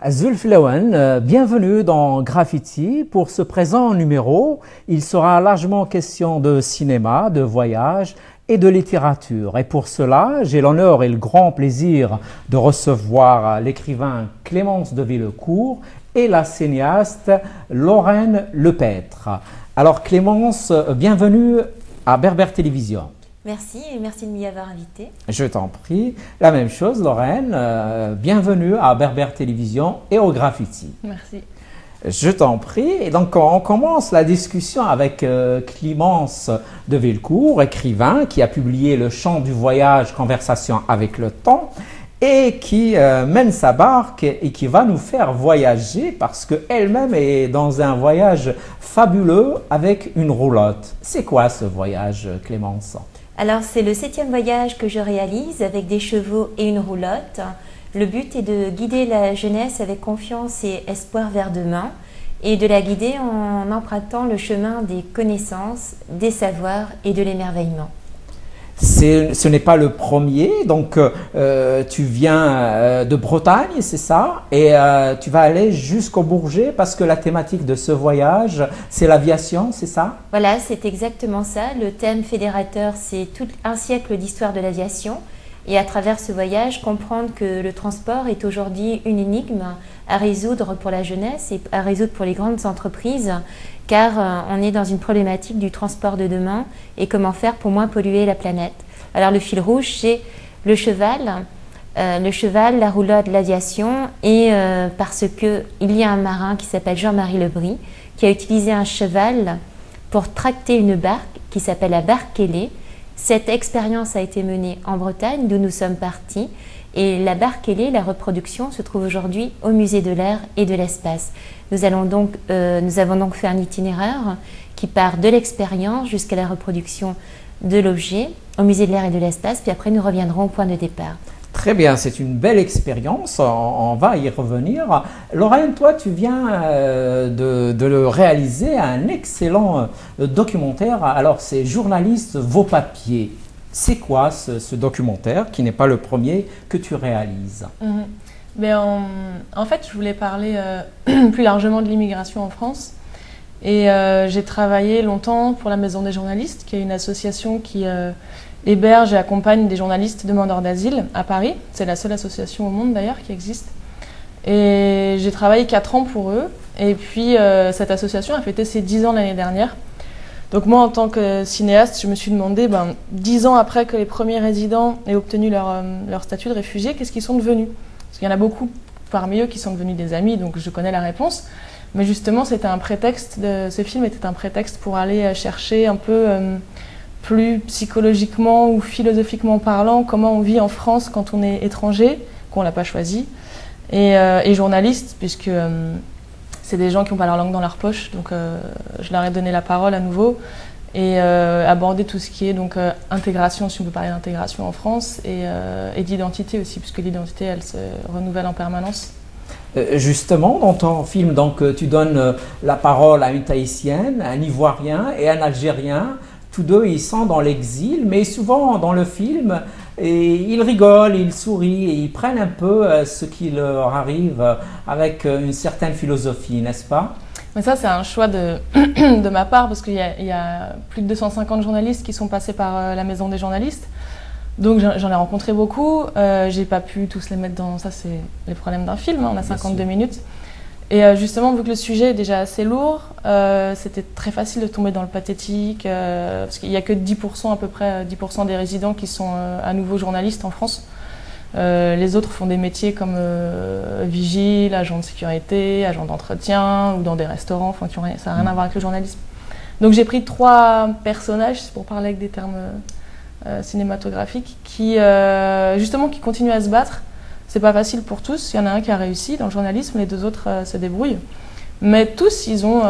Zulf Lewan, bienvenue dans Graffiti. Pour ce présent numéro, il sera largement question de cinéma, de voyage et de littérature. Et pour cela, j'ai l'honneur et le grand plaisir de recevoir l'écrivain Clémence de Villecourt et la cinéaste Lorraine Lepêtre. Alors Clémence, bienvenue à Berbère Télévision. Merci et merci de m'y avoir invité. Je t'en prie. La même chose, Lorraine. Bienvenue à Berbère Télévision et au Graffiti. Merci. Je t'en prie. Et donc, on commence la discussion avec Clémence de Villecourt, écrivain qui a publié Le Chant du voyage, conversation avec le temps, et qui mène sa barque et qui va nous faire voyager parce qu'elle-même est dans un voyage fabuleux avec une roulotte. C'est quoi ce voyage, Clémence ? Alors, c'est le 7e voyage que je réalise avec des chevaux et une roulotte. Le but est de guider la jeunesse avec confiance et espoir vers demain et de la guider en empruntant le chemin des connaissances, des savoirs et de l'émerveillement. Ce n'est pas le premier, donc tu viens de Bretagne, c'est ça, et tu vas aller jusqu'au Bourget parce que la thématique de ce voyage, c'est l'aviation, c'est ça? Voilà, c'est exactement ça. Le thème fédérateur, c'est tout un siècle d'histoire de l'aviation. Et à travers ce voyage, comprendre que le transport est aujourd'hui une énigme à résoudre pour la jeunesse et à résoudre pour les grandes entreprises, car on est dans une problématique du transport de demain et comment faire pour moins polluer la planète. Alors le fil rouge, c'est le cheval, la roulotte, l'aviation, et parce qu'il y a un marin qui s'appelle Jean-Marie Lebris, qui a utilisé un cheval pour tracter une barque qui s'appelle la barque ailée. Cette expérience a été menée en Bretagne, d'où nous sommes partis, et la barque ailée, la reproduction, se trouve aujourd'hui au musée de l'air et de l'espace. Nous avons donc fait un itinéraire qui part de l'expérience jusqu'à la reproduction de l'objet au musée de l'air et de l'espace, puis après nous reviendrons au point de départ. Très bien, c'est une belle expérience, on va y revenir. Lorraine, toi, tu viens de le réaliser un excellent documentaire. Alors, c'est Journaliste vos papiers. C'est quoi ce documentaire, qui n'est pas le premier, que tu réalises? En fait, je voulais parler plus largement de l'immigration en France. Et j'ai travaillé longtemps pour la Maison des journalistes, qui est une association qui héberge et accompagne des journalistes demandeurs d'asile à Paris. C'est la seule association au monde d'ailleurs qui existe. Et j'ai travaillé 4 ans pour eux. Et puis cette association a fêté ses 10 ans l'année dernière. Donc moi, en tant que cinéaste, je me suis demandé, 10 ans après que les premiers résidents aient obtenu leur statut de réfugié, qu'est-ce qu'ils sont devenus? Parce qu'il y en a beaucoup parmi eux qui sont devenus des amis, donc je connais la réponse. Mais justement, c'était un prétexte, ce film était un prétexte pour aller chercher un peu plus psychologiquement ou philosophiquement parlant comment on vit en France quand on est étranger, qu'on ne l'a pas choisi, et journaliste, puisque c'est des gens qui n'ont pas leur langue dans leur poche, donc je leur ai donné la parole à nouveau, et aborder tout ce qui est donc intégration, si on peut parler d'intégration en France, et d'identité aussi, puisque l'identité, elle se renouvelle en permanence. Justement, dans ton film, donc, tu donnes la parole à une Tahitienne, un Ivoirien et un Algérien. Tous deux, ils sont dans l'exil, mais souvent dans le film, et ils rigolent, ils sourient, et ils prennent un peu ce qui leur arrive avec une certaine philosophie, n'est-ce pas? Mais ça, c'est un choix de ma part, parce qu'il y a plus de 250 journalistes qui sont passés par la Maison des journalistes. Donc j'en ai rencontré beaucoup, j'ai pas pu tous les mettre dans... Ça, c'est les problèmes d'un film, hein, on a 52 minutes. Et justement, vu que le sujet est déjà assez lourd, c'était très facile de tomber dans le pathétique, parce qu'il n'y a que 10% à peu près, 10% des résidents qui sont à nouveau journalistes en France. Les autres font des métiers comme vigile, agent de sécurité, agent d'entretien, ou dans des restaurants, enfin, ça n'a rien à voir avec le journalisme. Donc j'ai pris 3 personnages, pour parler avec des termes cinématographiques, qui continuent à se battre. C'est pas facile pour tous, il y en a un qui a réussi dans le journalisme, les 2 autres se débrouillent. Mais tous, ils ont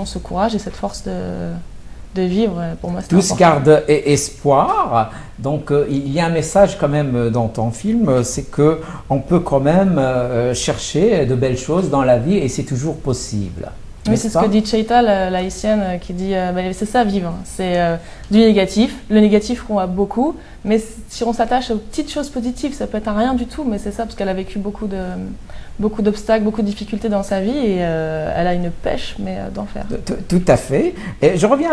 ce courage et cette force de vivre. Pour moi, c'est important. Tous gardent espoir. Donc, il y a un message quand même dans ton film, c'est qu'on peut quand même chercher de belles choses dans la vie et c'est toujours possible. Oui, c'est ce que dit Cheita, la haïtienne, qui dit c'est ça vivre, c'est du négatif, le négatif qu'on a beaucoup, mais si on s'attache aux petites choses positives, ça peut être un rien du tout, mais c'est ça, parce qu'elle a vécu beaucoup d'obstacles, beaucoup de difficultés dans sa vie, et elle a une pêche, mais d'enfer. Tout à fait. Et je reviens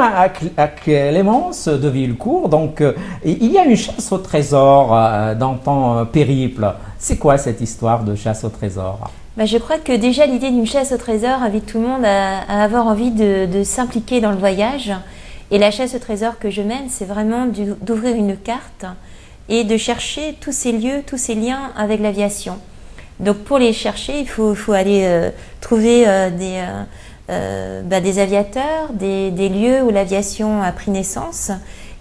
à Clémence de Villecourt. Donc, il y a une chasse au trésor dans ton périple. C'est quoi cette histoire de chasse au trésor? Je crois que déjà l'idée d'une chasse au trésor invite tout le monde à avoir envie de s'impliquer dans le voyage. Et la chasse au trésor que je mène, c'est vraiment d'ouvrir une carte et de chercher tous ces lieux, tous ces liens avec l'aviation. Donc pour les chercher, il faut aller trouver des aviateurs, des lieux où l'aviation a pris naissance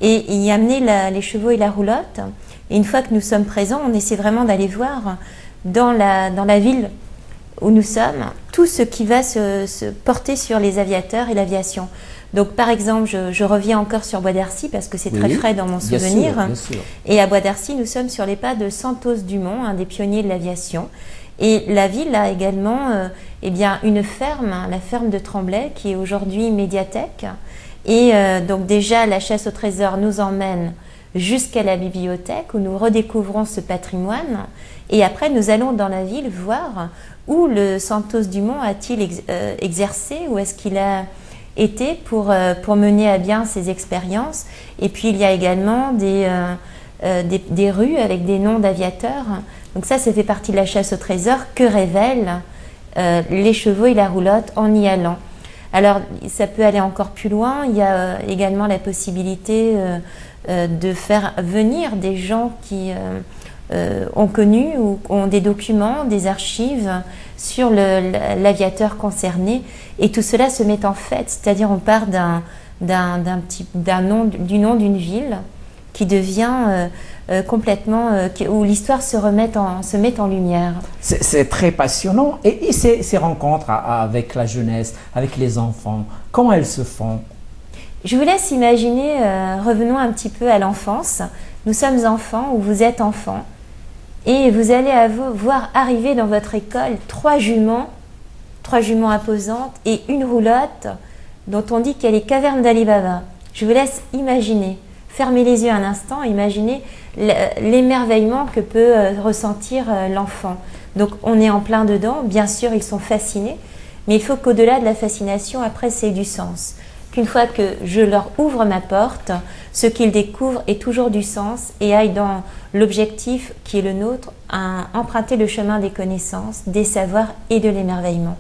et y amener les chevaux et la roulotte. Et une fois que nous sommes présents, on essaie vraiment d'aller voir dans la ville où nous sommes, tout ce qui va se porter sur les aviateurs et l'aviation. Donc par exemple, je reviens encore sur Bois d'Arcy parce que c'est très frais dans mon souvenir. Bien sûr. Et à Bois d'Arcy, nous sommes sur les pas de Santos Dumont, un des pionniers de l'aviation. Et la ville a également une ferme, la ferme de Tremblay, qui est aujourd'hui médiathèque. Et donc déjà, la chasse au trésor nous emmène jusqu'à la bibliothèque où nous redécouvrons ce patrimoine. Et après, nous allons dans la ville voir où le Santos Dumont a-t-il exercé, où est-ce qu'il a été pour mener à bien ses expériences. Et puis, il y a également des rues avec des noms d'aviateurs. Donc ça fait partie de la chasse au trésor que révèlent les chevaux et la roulotte en y allant. Alors, ça peut aller encore plus loin. Il y a également la possibilité de faire venir des gens qui ont connu ou ont des documents, des archives sur l'aviateur concerné. Et tout cela se met en fête, c'est-à-dire on part du nom d'une ville qui devient complètement, où l'histoire se met en lumière. C'est très passionnant. Et ces rencontres avec la jeunesse, avec les enfants, comment elles se font? Je vous laisse imaginer, revenons un petit peu à l'enfance. Nous sommes enfants ou vous êtes enfants et vous allez voir arriver dans votre école trois juments imposantes et une roulotte dont on dit qu'elle est caverne d'Ali Baba. Je vous laisse imaginer. Fermez les yeux un instant, imaginez l'émerveillement que peut ressentir l'enfant. Donc on est en plein dedans, bien sûr ils sont fascinés, mais il faut qu'au-delà de la fascination, après c'est du sens. Qu'une fois que je leur ouvre ma porte, ce qu'ils découvrent ait toujours du sens et aille dans l'objectif qui est le nôtre, à emprunter le chemin des connaissances, des savoirs et de l'émerveillement.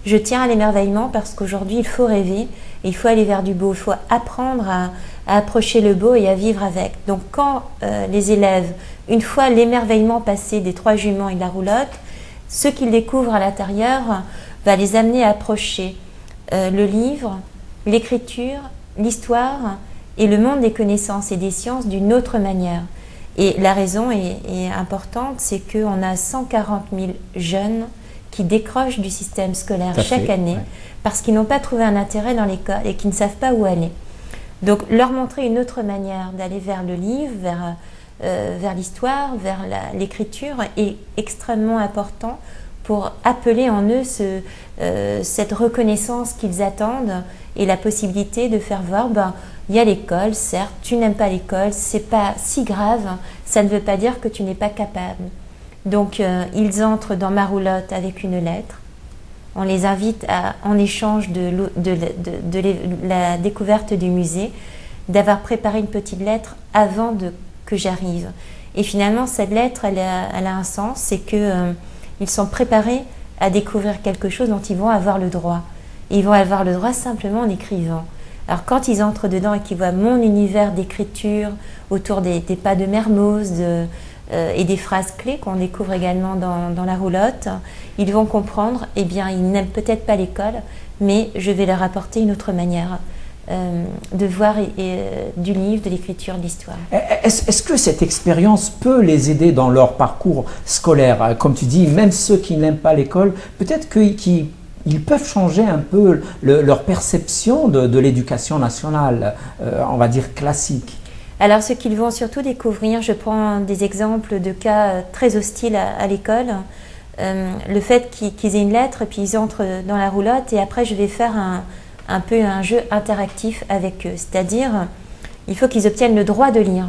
Je tiens à l'émerveillement parce qu'aujourd'hui il faut rêver, et il faut aller vers du beau, il faut apprendre à approcher le beau et à vivre avec. Donc quand les élèves, une fois l'émerveillement passé des trois juments et de la roulotte, ce qu'ils découvrent à l'intérieur va les amener à approcher le livre, l'écriture, l'histoire et le monde des connaissances et des sciences d'une autre manière. Et la raison est importante, c'est qu'on a 140 000 jeunes qui décrochent du système scolaire chaque année parce qu'ils n'ont pas trouvé un intérêt dans l'école et qui ne savent pas où aller. Donc leur montrer une autre manière d'aller vers le livre, vers l'histoire, vers l'écriture est extrêmement important pour appeler en eux cette reconnaissance qu'ils attendent et la possibilité de faire voir, il y a l'école, certes, tu n'aimes pas l'école, c'est pas si grave, ça ne veut pas dire que tu n'es pas capable. Donc ils entrent dans ma roulotte avec une lettre. On les invite en échange de la découverte du musée, d'avoir préparé une petite lettre avant que j'arrive. Et finalement, cette lettre, elle a un sens, c'est qu'ils sont préparés à découvrir quelque chose dont ils vont avoir le droit. Et ils vont avoir le droit simplement en écrivant. Alors quand ils entrent dedans et qu'ils voient mon univers d'écriture autour des pas de Mermoz et des phrases clés qu'on découvre également dans la roulotte, ils vont comprendre, eh bien ils n'aiment peut-être pas l'école, mais je vais leur apporter une autre manière de voir du livre, de l'écriture, de l'histoire. Est-ce que cette expérience peut les aider dans leur parcours scolaire? Comme tu dis, même ceux qui n'aiment pas l'école, peut-être qu'ils peuvent changer un peu leur perception de l'éducation nationale, on va dire classique. Alors ce qu'ils vont surtout découvrir, je prends des exemples de cas très hostiles à l'école. le fait qu'ils aient une lettre, puis ils entrent dans la roulotte, et après je vais faire un peu un jeu interactif avec eux. C'est-à-dire, il faut qu'ils obtiennent le droit de lire.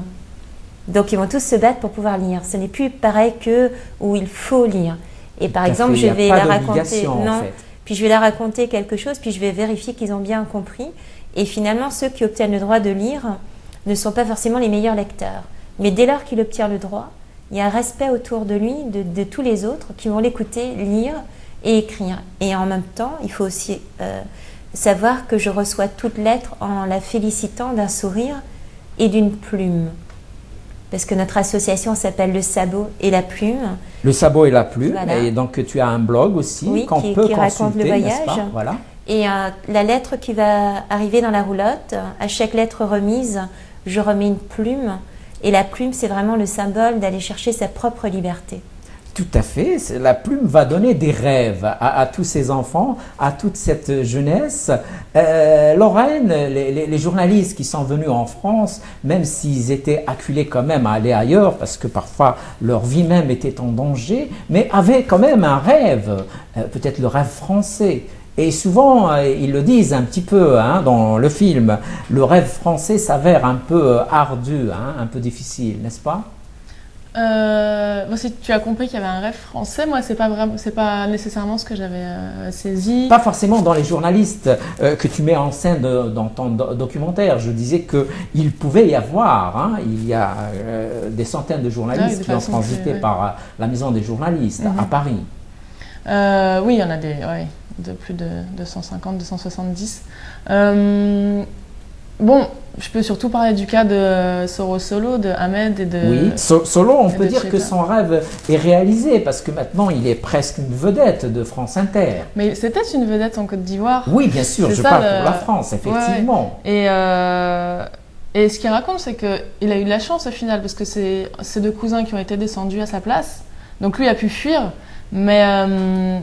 Donc ils vont tous se battre pour pouvoir lire. Ce n'est plus pareil que où il faut lire. Et par exemple, je vais leur raconter, non, puis je vais leur raconter quelque chose, puis je vais vérifier qu'ils ont bien compris. Et finalement, ceux qui obtiennent le droit de lire ne sont pas forcément les meilleurs lecteurs. Mais dès lors qu'il obtient le droit, il y a un respect autour de lui, de tous les autres qui vont l'écouter, lire et écrire. Et en même temps, il faut aussi savoir que je reçois toute lettre en la félicitant d'un sourire et d'une plume. Parce que notre association s'appelle Le Sabot et la Plume. Le Sabot et la Plume, voilà. Et donc tu as un blog aussi, oui, qu'on peut qui raconte le voyage. Voilà. Et la lettre qui va arriver dans la roulotte, à chaque lettre remise, je remets une plume. Et la plume, c'est vraiment le symbole d'aller chercher sa propre liberté. Tout à fait. La plume va donner des rêves à tous ces enfants, à toute cette jeunesse. Lorraine, les journalistes qui sont venus en France, même s'ils étaient acculés quand même à aller ailleurs, parce que parfois leur vie même était en danger, mais avaient quand même un rêve, peut-être le rêve français. Et souvent, ils le disent un petit peu dans le film, le rêve français s'avère un peu ardu, un peu difficile, n'est-ce pas? Bon, si tu as compris qu'il y avait un rêve français, moi c'est pas nécessairement ce que j'avais saisi. Pas forcément dans les journalistes que tu mets en scène dans ton documentaire. Je disais qu'il pouvait y avoir, il y a des centaines de journalistes qui ont transité par la maison des journalistes à Paris. Oui, il y en a de plus de 250, 270. Bon, je peux surtout parler du cas de Soro Solo, de Ahmed et de... Oui, Solo, on peut dire que son rêve est réalisé parce que maintenant il est presque une vedette de France Inter. Mais c'était une vedette en Côte d'Ivoire. Oui, bien sûr, je parle pour la France, effectivement. Ouais. Et ce qu'il raconte, c'est qu'il a eu de la chance au final parce que c'est ses deux cousins qui ont été descendus à sa place. Donc lui a pu fuir. Mais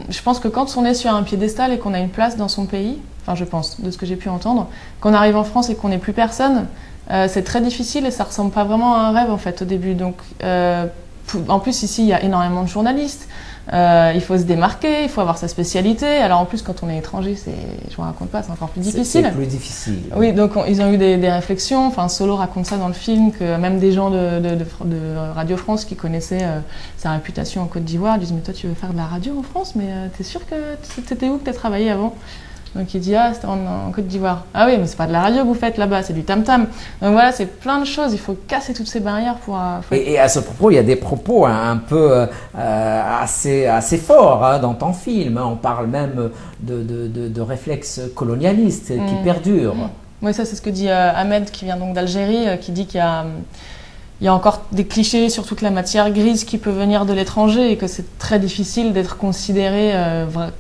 je pense que quand on est sur un piédestal et qu'on a une place dans son pays, enfin je pense, de ce que j'ai pu entendre, qu'on arrive en France et qu'on n'est plus personne, c'est très difficile et ça ressemble pas vraiment à un rêve en fait au début. Donc, en plus ici il y a énormément de journalistes, il faut se démarquer, il faut avoir sa spécialité. Alors en plus quand on est étranger, je vous raconte pas, c'est encore plus difficile. C'est plus difficile. Oui, donc ils ont eu des réflexions. Enfin, Solo raconte ça dans le film, que même des gens de Radio France qui connaissaient sa réputation en Côte d'Ivoire disent mais toi tu veux faire de la radio en France, mais t'es sûr que t'étais où que t'as travaillé avant? Donc il dit c'était en Côte d'Ivoire. Ah oui, mais c'est pas de la radio que vous faites là-bas, c'est du tam-tam. Donc voilà, c'est plein de choses, il faut casser toutes ces barrières pour... Et à ce propos, il y a des propos un peu assez forts dans ton film. On parle même de réflexes colonialistes qui perdurent. Oui, ça c'est ce que dit Ahmed qui vient donc d'Algérie, qui dit qu'il y a encore des clichés sur toute la matière grise qui peut venir de l'étranger et que c'est très difficile d'être considéré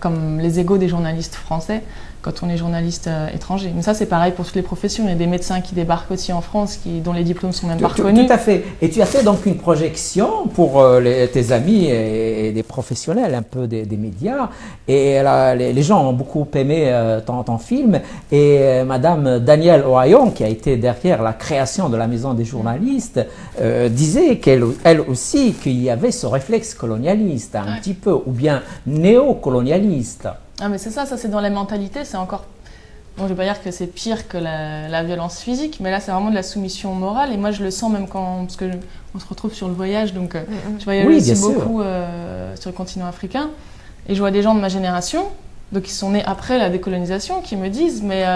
comme les égaux des journalistes français quand on est journaliste étranger. Mais ça, c'est pareil pour toutes les professions. Il y a des médecins qui débarquent aussi en France, dont les diplômes sont même pas reconnus. Tout à fait. Et tu as fait donc une projection pour tes amis et des professionnels un peu des médias. Et là, les gens ont beaucoup aimé ton film. Et Madame Danielle Ohayon, qui a été derrière la création de la Maison des journalistes, disait qu'elle aussi qu'il y avait ce réflexe colonialiste, un petit peu, ou bien néocolonialiste. Ah mais c'est ça c'est dans la mentalité, c'est encore... Bon, je vais pas dire que c'est pire que la violence physique, mais là c'est vraiment de la soumission morale, et moi je le sens même parce que on se retrouve sur le voyage, donc je voyage aussi beaucoup sur le continent africain, et je vois des gens de ma génération, donc qui sont nés après la décolonisation, qui me disent mais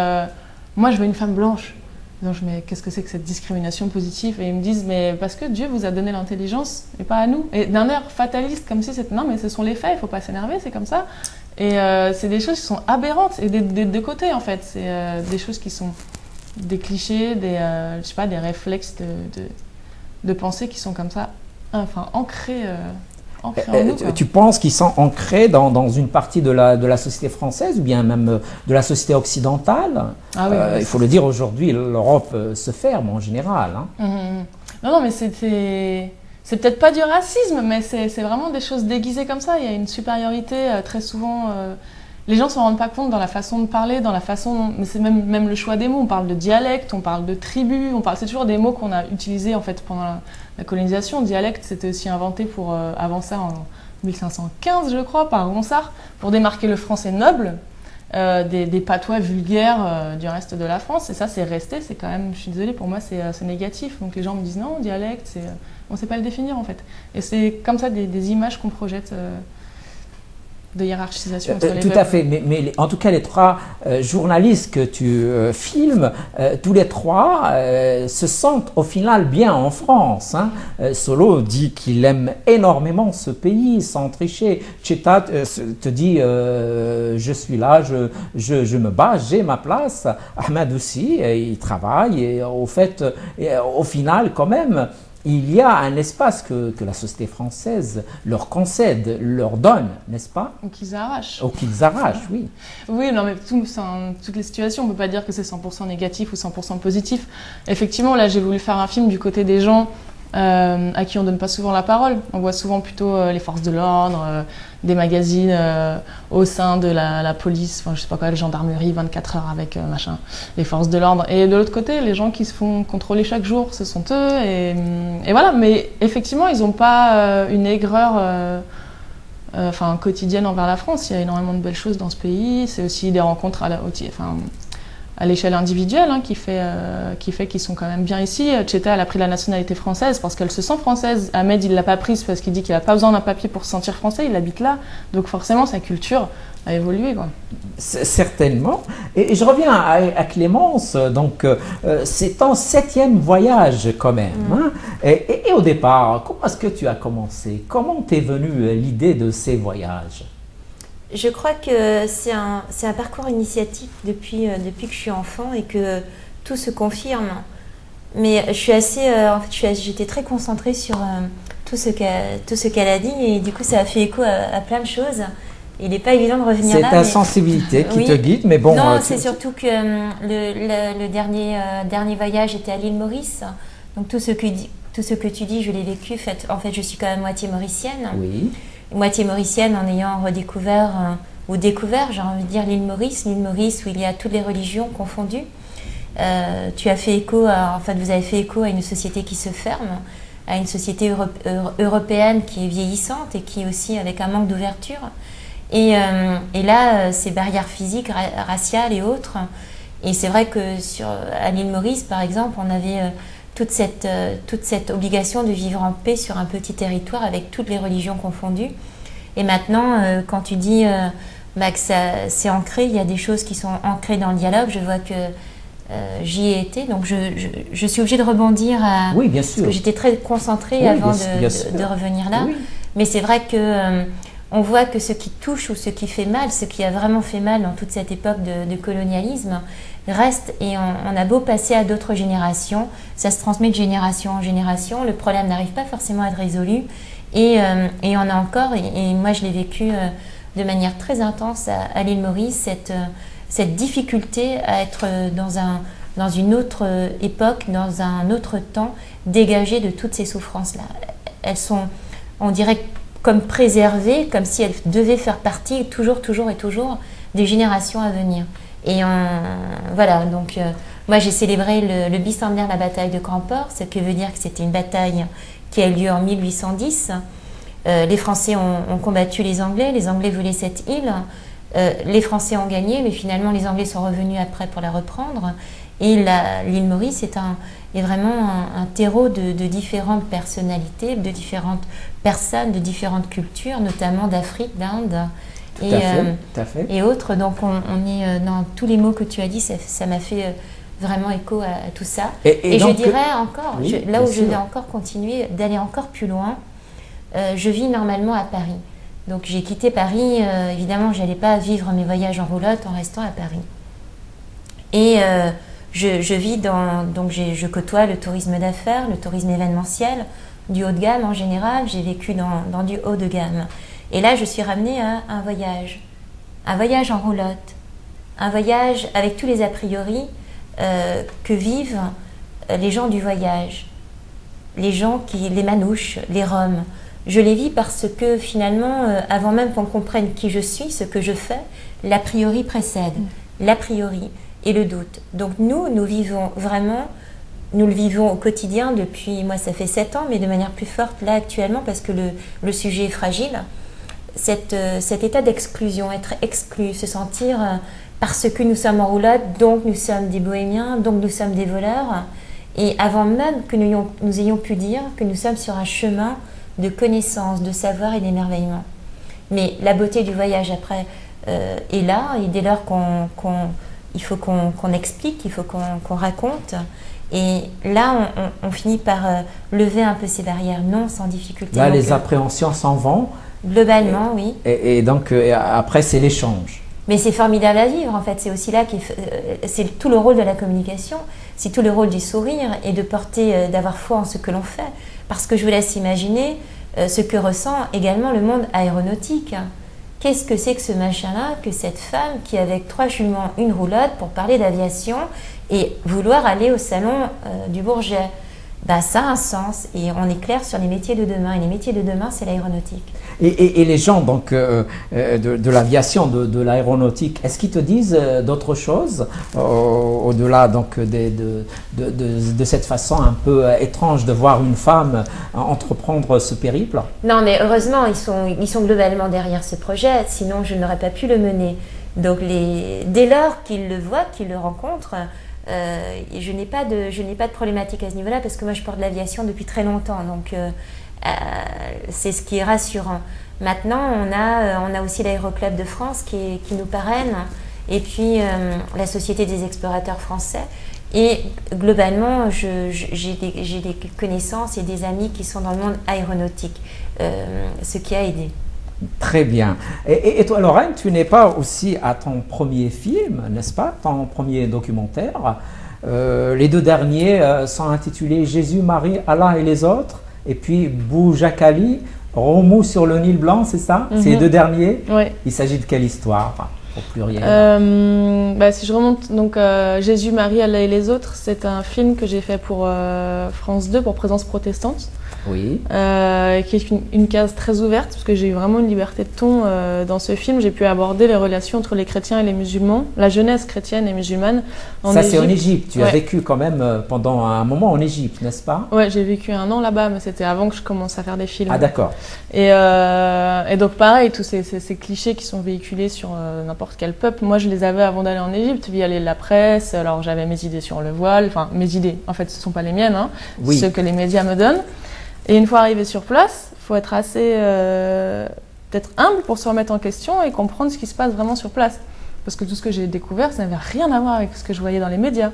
moi je veux une femme blanche. Donc je me dis, mais qu'est-ce que c'est que cette discrimination positive? Et ils me disent, mais parce que Dieu vous a donné l'intelligence et pas à nous. Et d'un air fataliste, comme si c'était, non mais ce sont les faits, il ne faut pas s'énerver, c'est comme ça. Et c'est des choses qui sont aberrantes, et des deux côtés en fait. C'est des choses qui sont des clichés, je sais pas, des réflexes de pensée qui sont comme ça, enfin ancrés en nous, quoi. Tu penses qu'ils sont ancrés dans une partie de la société française ou bien même de la société occidentale? Ah oui, il faut le dire, aujourd'hui, l'Europe se ferme en général. Non, mais c'est peut-être pas du racisme, mais c'est vraiment des choses déguisées comme ça. Il y a une supériorité très souvent. Les gens ne s'en rendent pas compte dans la façon de parler, dans la façon, mais c'est même le choix des mots. On parle de dialecte, on parle de tribu, c'est toujours des mots qu'on a utilisés en fait pendant la colonisation. Dialecte, c'était aussi inventé pour avant ça 1515, je crois, par Ronsard, pour démarquer le français noble des patois vulgaires du reste de la France. Et ça, c'est resté, c'est quand même, je suis désolée, pour moi, c'est négatif. Donc les gens me disent non, dialecte, on ne sait pas le définir en fait. Et c'est comme ça des images qu'on projette de hiérarchisation entre les Tout peuples. à fait, mais en tout cas les trois journalistes que tu filmes, tous les trois se sentent au final bien en France. Hein. Solo dit qu'il aime énormément ce pays sans tricher. Cheta te dit je suis là, je me bats, j'ai ma place. Ahmed aussi, il travaille et au final quand même, il y a un espace que la société française leur concède, leur donne, n'est-ce pas? Ou qu'ils arrachent. Ou qu'ils arrachent, oui. Oui, non, mais toutes les situations, on ne peut pas dire que c'est 100% négatif ou 100% positif. Effectivement, là, j'ai voulu faire un film du côté des gens à qui on ne donne pas souvent la parole. On voit souvent plutôt les forces de l'ordre, des magazines au sein de la police, enfin, je sais pas quoi, la gendarmerie, 24 heures avec machin, les forces de l'ordre. Et de l'autre côté, les gens qui se font contrôler chaque jour, ce sont eux. Et voilà, mais effectivement, ils n'ont pas une aigreur quotidienne envers la France. Il y a énormément de belles choses dans ce pays. C'est aussi des rencontres à l'échelle individuelle qui fait qu'ils sont quand même bien ici. Cheta, elle a pris la nationalité française parce qu'elle se sent française. Ahmed, il l'a pas prise parce qu'il dit qu'il n'a pas besoin d'un papier pour se sentir français, il habite là. Donc forcément, sa culture a évolué, quoi. Certainement. Et je reviens à Clémence. Donc, c'est ton 7e voyage quand même. Hein? Et au départ, comment est-ce que tu as commencé? Comment t'es venue l'idée de ces voyages? Je crois que c'est un parcours initiatique depuis que je suis enfant et que tout se confirme. Mais je suis j'étais très concentrée sur tout ce qu'elle a dit et du coup ça a fait écho à plein de choses. Il n'est pas évident de revenir là. C'est ta sensibilité qui te guide, mais bon. Non, c'est surtout que le dernier voyage était à l'île Maurice. Donc tout ce que tu dis, je l'ai vécu. En fait, je suis quand même moitié mauricienne. Oui. Moitié mauricienne en ayant redécouvert j'ai envie de dire l'île Maurice où il y a toutes les religions confondues. Tu as fait écho, vous avez fait écho à une société qui se ferme, à une société européenne qui est vieillissante et qui est aussi avec un manque d'ouverture. Et là, ces barrières physiques, raciales et autres. Et c'est vrai que à l'île Maurice, par exemple, on avait toute cette obligation de vivre en paix sur un petit territoire avec toutes les religions confondues. Et maintenant, quand tu dis que c'est ancré, il y a des choses qui sont ancrées dans le dialogue. Je vois que j'y ai été, donc je suis obligée de rebondir oui, bien sûr. Parce que j'étais très concentrée avant de revenir là. Oui. Mais c'est vrai que on voit que ce qui touche ou ce qui fait mal, ce qui a vraiment fait mal dans toute cette époque de colonialisme, reste et on a beau passer à d'autres générations, ça se transmet de génération en génération, le problème n'arrive pas forcément à être résolu et on a encore, et moi je l'ai vécu de manière très intense à l'île Maurice, cette difficulté à être dans une autre époque, dans un autre temps, dégagée de toutes ces souffrances-là. Elles sont, on dirait, comme préservées, comme si elles devaient faire partie toujours des générations à venir. Et voilà, donc moi j'ai célébré le bicentenaire de la bataille de Grand-Port, ce qui veut dire que c'était une bataille qui a eu lieu en 1810. Les Français ont combattu les Anglais voulaient cette île. Les Français ont gagné, mais finalement les Anglais sont revenus après pour la reprendre. Et l'île Maurice est vraiment un terreau de différentes personnalités, de différentes personnes, de différentes cultures, notamment d'Afrique, d'Inde. Tout à fait. Et autres. Donc on est dans tous les mots que tu as dit, ça m'a fait vraiment écho à tout ça. Et donc, je dirais encore, oui, là où je vais encore continuer, d'aller encore plus loin, je vis normalement à Paris. Donc j'ai quitté Paris, évidemment je n'allais pas vivre mes voyages en roulotte en restant à Paris. Et je vis donc je côtoie le tourisme d'affaires, le tourisme événementiel, du haut de gamme en général, j'ai vécu dans du haut de gamme. Et là, je suis ramenée à un voyage en roulotte, un voyage avec tous les a priori que vivent les gens du voyage, les manouches, les roms. Je les vis parce que finalement, avant même qu'on comprenne qui je suis, ce que je fais, l'a priori précède, l'a priori et le doute. Donc nous le vivons au quotidien depuis, moi ça fait 7 ans, mais de manière plus forte là actuellement parce que le sujet est fragile. cet état d'exclusion, être exclu, se sentir parce que nous sommes en roulotte, donc nous sommes des bohémiens, donc nous sommes des voleurs. Et avant même que nous ayons pu dire que nous sommes sur un chemin de connaissance, de savoir et d'émerveillement. Mais la beauté du voyage après est là, et dès lors il faut qu'on explique, il faut qu'on raconte. Et là, on finit par lever un peu ces barrières, non sans difficulté. Là, les appréhensions s'en vont. Globalement, oui. Et donc, après, c'est l'échange. Mais c'est formidable à vivre, en fait. C'est aussi là c'est tout le rôle de la communication, c'est tout le rôle du sourire et de porter, d'avoir foi en ce que l'on fait. Parce que je vous laisse imaginer ce que ressent également le monde aéronautique. Qu'est-ce que c'est que ce machin-là, que cette femme qui, avec 3 juments, une roulotte pour parler d'aviation et vouloir aller au salon du Bourget? Bah, ça a un sens, et on est clair sur les métiers de demain. Et les métiers de demain, c'est l'aéronautique. Et les gens donc, de l'aviation, de l'aéronautique, est-ce qu'ils te disent d'autres choses au-delà donc, de cette façon un peu étrange de voir une femme entreprendre ce périple? Non, mais heureusement, ils sont globalement derrière ce projet, sinon je n'aurais pas pu le mener. Donc dès lors qu'ils le voient, qu'ils le rencontrent, je n'ai pas de problématique à ce niveau-là, parce que moi je porte l'aviation depuis très longtemps, donc c'est ce qui est rassurant. Maintenant, on a aussi l'Aéroclub de France qui nous parraine, et puis la Société des explorateurs français. Et globalement, j'ai des connaissances et des amis qui sont dans le monde aéronautique, ce qui a aidé. Très bien. Et toi, Lorraine, tu n'es pas aussi à ton premier film, n'est-ce pas? Ton premier documentaire. Les 2 derniers sont intitulés Jésus, Marie, Allah et les autres. Et puis Boujakali, Romou sur le Nil Blanc, c'est ça? C'est les 2 derniers? Oui. Il s'agit de quelle histoire au pluriel? Si je remonte, donc Jésus, Marie, Allah et les autres, c'est un film que j'ai fait pour France 2, pour Présence protestante. Oui. Qui est une case très ouverte, parce que j'ai eu vraiment une liberté de ton dans ce film. J'ai pu aborder les relations entre les chrétiens et les musulmans, la jeunesse chrétienne et musulmane en Ça, Égypte. C'est en Égypte. Tu as vécu quand même pendant un moment en Égypte, n'est-ce pas? Ouais, j'ai vécu 1 an là-bas, mais c'était avant que je commence à faire des films. Ah, d'accord. Et donc pareil, tous ces clichés qui sont véhiculés sur n'importe quel peuple, moi je les avais avant d'aller en Égypte, via la presse. Alors j'avais mes idées sur le voile, enfin mes idées, en fait ce ne sont pas les miennes, hein, oui. Ceux que les médias me donnent. Et une fois arrivé sur place, il faut être assez peut-être humble pour se remettre en question et comprendre ce qui se passe vraiment sur place. Parce que tout ce que j'ai découvert, ça n'avait rien à voir avec ce que je voyais dans les médias.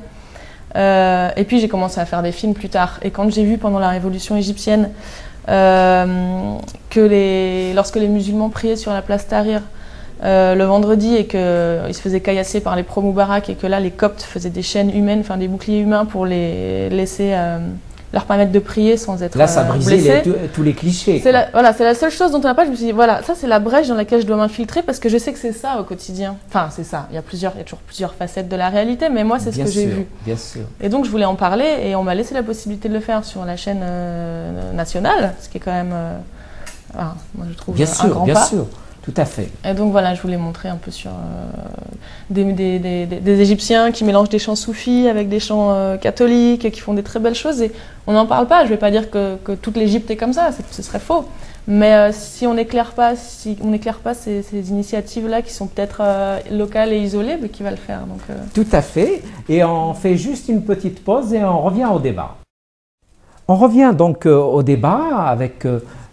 Et puis j'ai commencé à faire des films plus tard. Et quand j'ai vu pendant la révolution égyptienne que lorsque les musulmans priaient sur la place Tahrir le vendredi et qu'ils se faisaient caillasser par les pro-Moubarak, et que là les Coptes faisaient des chaînes humaines, enfin des boucliers humains pour les laisser... leur permettre de prier sans être blessés. Là, ça brisait tous les clichés. C'est la seule chose dont on n'a pas. Je me suis dit, voilà, ça c'est la brèche dans laquelle je dois m'infiltrer, parce que je sais que c'est ça au quotidien. Enfin, c'est ça. Il y a toujours plusieurs facettes de la réalité, mais moi, c'est ce que j'ai vu. Bien sûr. Et donc, je voulais en parler, et on m'a laissé la possibilité de le faire sur la chaîne nationale, ce qui est quand même, moi je trouve, un grand pas. Bien sûr. Tout à fait. Et donc voilà, je voulais montrer un peu sur des Égyptiens qui mélangent des chants soufis avec des chants catholiques et qui font des très belles choses. Et on n'en parle pas. Je ne vais pas dire que toute l'Égypte est comme ça, ce serait faux. Mais si on n'éclaire pas, ces initiatives-là qui sont peut-être locales et isolées, mais qui va le faire. Donc, Tout à fait. Et on fait juste une petite pause et on revient au débat. On revient donc au débat avec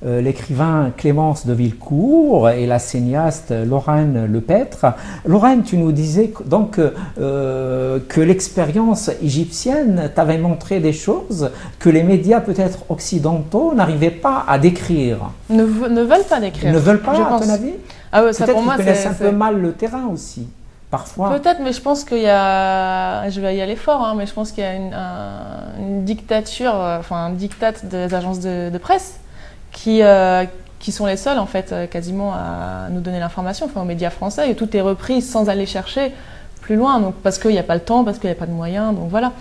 l'écrivain Clémence de Villecourt et la cinéaste Lorraine Lepêtre. Lorraine, tu nous disais donc que l'expérience égyptienne t'avait montré des choses que les médias peut-être occidentaux n'arrivaient pas à décrire. Ne veulent pas décrire. Ne veulent pas, je à pense. ton avis? Ah ouais, ça peut-être pour moi, qu'ils connaissent un peu mal le terrain aussi. Parfois. Peut-être, mais je pense qu'il y a, je vais y aller fort, hein, mais je pense qu'il y a une dictature, enfin un diktat des agences de presse qui sont les seuls en fait quasiment à nous donner l'information, enfin aux médias français, et tout est repris sans aller chercher plus loin, donc parce qu'il n'y a pas le temps, parce qu'il n'y a pas de moyens, donc voilà.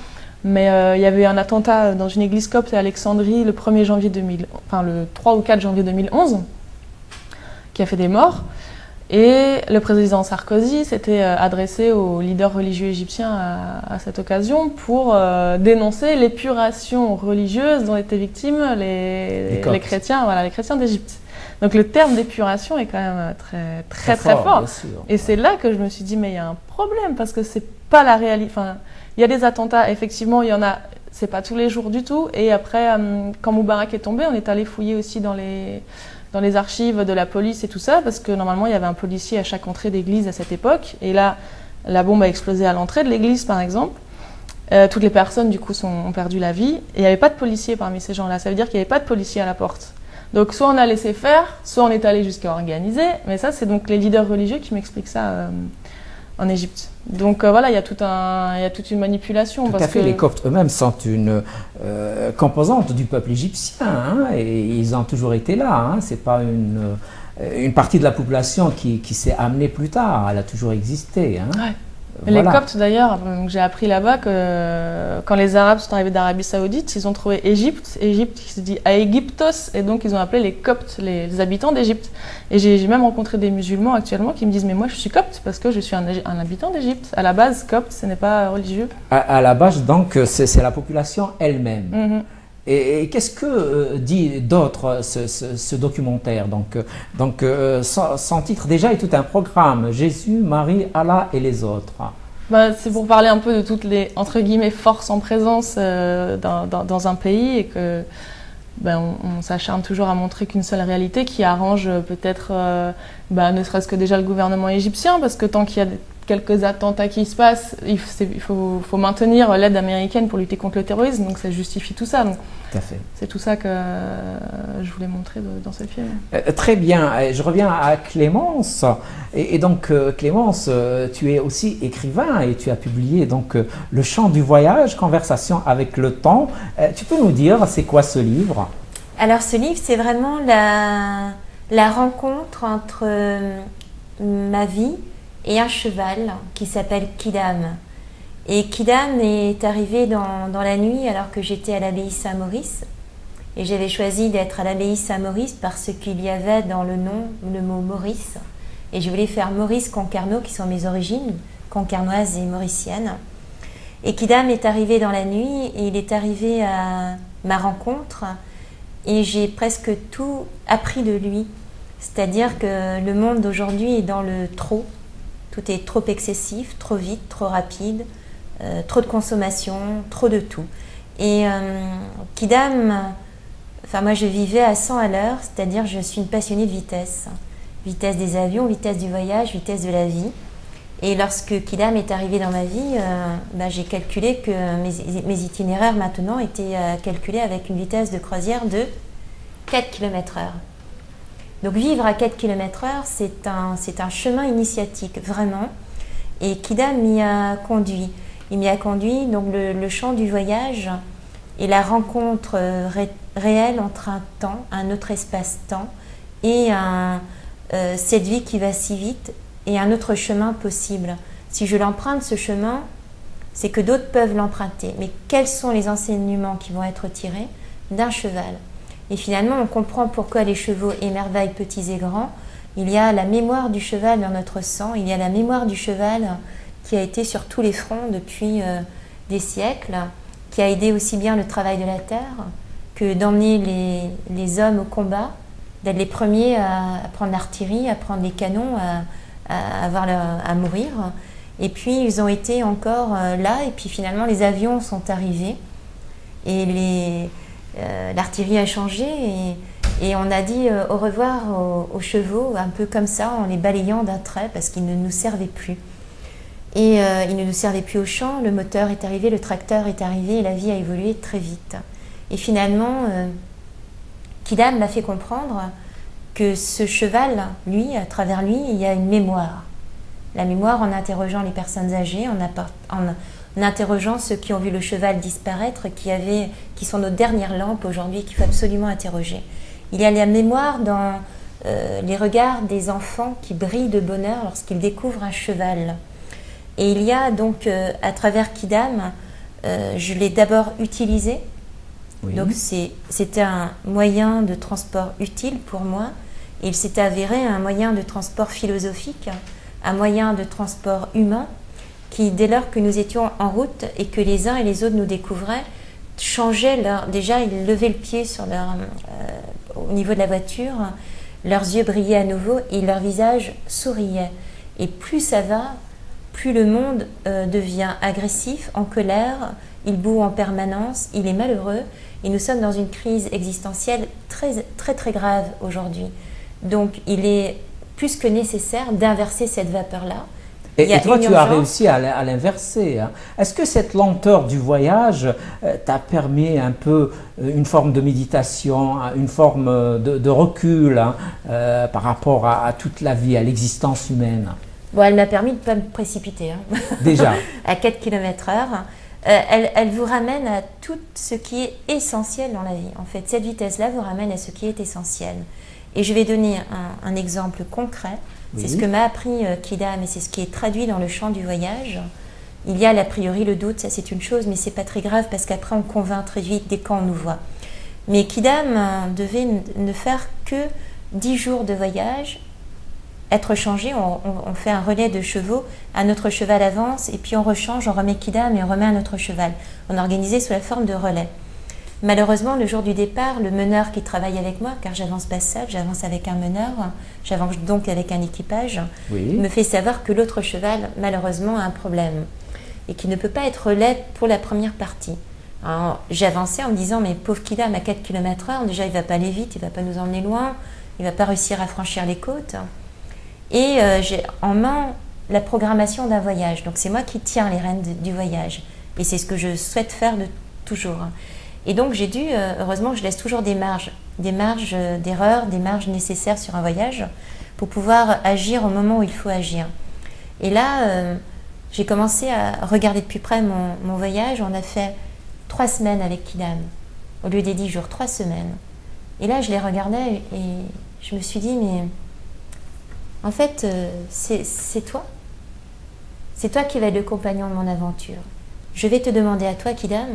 Mais il y avait un attentat dans une église copte à Alexandrie le 1er janvier le 3 ou 4 janvier 2011, qui a fait des morts. Et le président Sarkozy s'était adressé aux leaders religieux égyptiens à cette occasion pour dénoncer l'épuration religieuse dont étaient victimes les chrétiens, voilà, les chrétiens d'Égypte. Donc le terme d'épuration est quand même très fort. Bien sûr. Et c'est là que je me suis dit, mais il y a un problème, parce que c'est pas la réalité. Enfin, il y a des attentats, effectivement, il y en a, c'est pas tous les jours du tout. Et après, quand Moubarak est tombé, on est allé fouiller aussi dans les archives de la police et tout ça, parce que normalement, il y avait un policier à chaque entrée d'église à cette époque. Et là, la bombe a explosé à l'entrée de l'église, par exemple. Toutes les personnes, du coup, ont perdu la vie. Et il n'y avait pas de policier parmi ces gens-là. Ça veut dire qu'il n'y avait pas de policier à la porte. Donc, soit on a laissé faire, soit on est allé jusqu'à organiser. Mais ça, c'est donc les leaders religieux qui m'expliquent ça en Égypte. Donc, voilà, il y a toute une manipulation. Tout à fait. Les Coptes eux-mêmes sont une composante du peuple égyptien. Hein, et ils ont toujours été là. Hein, c'est pas une partie de la population qui s'est amenée plus tard. Elle a toujours existé. Hein. Ouais. Voilà. Les Coptes d'ailleurs, j'ai appris là-bas que quand les Arabes sont arrivés d'Arabie Saoudite, ils ont trouvé Égypte qui se dit Aegyptos, et donc ils ont appelé les Coptes les habitants d'Égypte. Et j'ai même rencontré des musulmans actuellement qui me disent mais moi je suis Copte parce que je suis un habitant d'Égypte. À la base, Copte, ce n'est pas religieux. À la base, donc, c'est la population elle-même. Mm-hmm. Et qu'est-ce que dit d'autre ce documentaire? Donc son titre déjà est tout un programme. Jésus, Marie, Allah et les autres. Bah, c'est pour parler un peu de toutes les, entre guillemets, forces en présence dans un pays, et que on s'acharne toujours à montrer qu'une seule réalité qui arrange peut-être ne serait-ce que déjà le gouvernement égyptien, parce que tant qu'il y a quelques attentats qui se passent, il faut maintenir l'aide américaine pour lutter contre le terrorisme, donc ça justifie tout ça. Donc, tout à fait. c'est tout ça que je voulais montrer dans ce film. Très bien, je reviens à Clémence. Et donc Clémence, tu es aussi écrivain et tu as publié donc Le Chant du voyage, conversation avec le temps. Tu peux nous dire c'est quoi ce livre? Alors ce livre, c'est vraiment la rencontre entre ma vie et un cheval qui s'appelle Kidam. Et Kidam est arrivé dans la nuit alors que j'étais à l'abbaye Saint-Maurice. Et j'avais choisi d'être à l'abbaye Saint-Maurice parce qu'il y avait dans le nom le mot Maurice. Et je voulais faire Maurice Concarneau, qui sont mes origines, concarnoises et mauriciennes. Et Kidam est arrivé dans la nuit et il est arrivé à ma rencontre et j'ai presque tout appris de lui. C'est-à-dire que le monde d'aujourd'hui est dans le trop. Tout est trop excessif, trop vite, trop rapide, trop de consommation, trop de tout. Et Kidam, moi je vivais à 100 à l'heure, c'est-à-dire je suis une passionnée de vitesse. Vitesse des avions, vitesse du voyage, vitesse de la vie. Et lorsque Kidam est arrivé dans ma vie, j'ai calculé que mes itinéraires maintenant étaient calculés avec une vitesse de croisière de 4 km/h. Donc vivre à 4 km/h, c'est un chemin initiatique, vraiment. Et Kidam m'y a conduit. Il m'y a conduit, donc le chant du voyage et la rencontre réelle entre un temps, un autre espace-temps, et cette vie qui va si vite, et un autre chemin possible. Si je l'emprunte, ce chemin, c'est que d'autres peuvent l'emprunter. Mais quels sont les enseignements qui vont être tirés d'un cheval? Et finalement, on comprend pourquoi les chevaux émerveillent petits et grands. Il y a la mémoire du cheval dans notre sang, il y a la mémoire du cheval qui a été sur tous les fronts depuis des siècles, qui a aidé aussi bien le travail de la terre que d'emmener les hommes au combat, d'être les premiers à prendre l'artillerie, à prendre les canons, à mourir. Et puis ils ont été encore là, et puis finalement les avions sont arrivés, et l'artillerie a changé, et on a dit au revoir aux chevaux, un peu comme ça, en les balayant d'un trait, parce qu'ils ne nous servaient plus. Et ils ne nous servaient plus au champ, le moteur est arrivé, le tracteur est arrivé, et la vie a évolué très vite. Et finalement, Kidam m'a fait comprendre que ce cheval, lui, à travers lui, il y a une mémoire. La mémoire en interrogeant les personnes âgées, en interrogeant ceux qui ont vu le cheval disparaître, qui sont nos dernières lampes aujourd'hui, qu'il faut absolument interroger. Il y a la mémoire dans les regards des enfants qui brillent de bonheur lorsqu'ils découvrent un cheval. Et il y a donc, à travers Kidam, je l'ai d'abord utilisé. Oui. Donc c'était un moyen de transport utile pour moi. Il s'est avéré un moyen de transport philosophique, un moyen de transport humain, qui, dès lors que nous étions en route et que les uns et les autres nous découvraient, changeaient déjà ils levaient le pied au niveau de la voiture, leurs yeux brillaient à nouveau et leur visage souriait. Et plus ça va, plus le monde devient agressif, en colère, il boue en permanence, il est malheureux et nous sommes dans une crise existentielle très grave aujourd'hui. Donc il est plus que nécessaire d'inverser cette vapeur-là. Et toi, tu as réussi à l'inverser. Hein. Est-ce que cette lenteur du voyage t'a permis un peu une forme de méditation, une forme de recul hein, par rapport à toute la vie, à l'existence humaine? Bon, elle m'a permis de ne pas me précipiter. Hein. Déjà. À 4 km/h. Elle vous ramène à tout ce qui est essentiel dans la vie. En fait, cette vitesse-là vous ramène à ce qui est essentiel. Et je vais donner un exemple concret. Oui. C'est ce que m'a appris Kidam et c'est ce qui est traduit dans le chant du voyage. Il y a a priori le doute, ça c'est une chose, mais c'est pas très grave parce qu'après on convainc très vite dès qu'on nous voit. Mais Kidam devait ne faire que 10 jours de voyage, être changé, on fait un relais de chevaux, un autre cheval avance et puis on rechange, on remet Kidam et on remet un autre cheval. On est organisé sous la forme de relais. Malheureusement, le jour du départ, le meneur qui travaille avec moi, car j'avance pas seul, j'avance avec un meneur, j'avance donc avec un équipage, oui. Me fait savoir que l'autre cheval, malheureusement, a un problème et qu'il ne peut pas être relais pour la première partie. J'avançais en me disant, mais pauvre Kidam à 4 km/h, déjà il ne va pas aller vite, il ne va pas nous emmener loin, il ne va pas réussir à franchir les côtes. Et j'ai en main la programmation d'un voyage. Donc c'est moi qui tiens les rênes du voyage. Et c'est ce que je souhaite faire de toujours. Et donc j'ai dû, heureusement je laisse toujours des marges d'erreur, des marges nécessaires sur un voyage pour pouvoir agir au moment où il faut agir. Et là, j'ai commencé à regarder de plus près mon voyage. On a fait 3 semaines avec Kidam, au lieu des 10 jours, 3 semaines. Et là je les regardais et je me suis dit, mais en fait, c'est toi. C'est toi qui vas être le compagnon de mon aventure. Je vais te demander à toi, Kidam,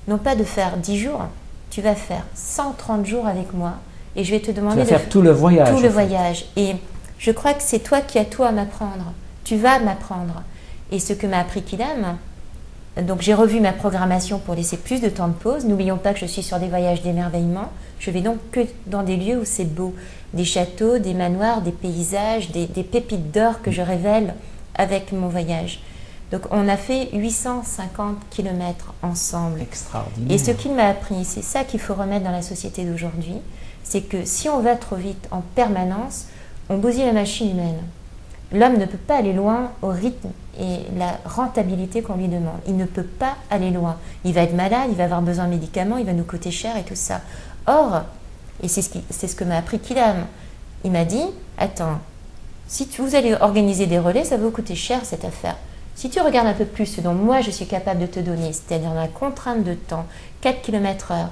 non pas de faire 10 jours, tu vas faire 130 jours avec moi et je vais te demander de faire tout le voyage. Tout le voyage. Et je crois que c'est toi qui as tout à m'apprendre. Tu vas m'apprendre. Et ce que m'a appris Kidam, donc j'ai revu ma programmation pour laisser plus de temps de pause. N'oublions pas que je suis sur des voyages d'émerveillement. Je vais donc que dans des lieux où c'est beau. Des châteaux, des manoirs, des paysages, des pépites d'or que je révèle avec mon voyage. Donc on a fait 850 km ensemble. Extraordinaire. Et ce qu'il m'a appris, c'est ça qu'il faut remettre dans la société d'aujourd'hui, c'est que si on va trop vite en permanence, on bousille la machine humaine. L'homme ne peut pas aller loin au rythme et la rentabilité qu'on lui demande. Il ne peut pas aller loin. Il va être malade, il va avoir besoin de médicaments, il va nous coûter cher et tout ça. Or, et c'est ce que m'a appris Kidam, il m'a dit, attends, si vous allez organiser des relais, ça va vous coûter cher cette affaire. Si tu regardes un peu plus ce dont moi je suis capable de te donner, c'est-à-dire la contrainte de temps, 4 km/h,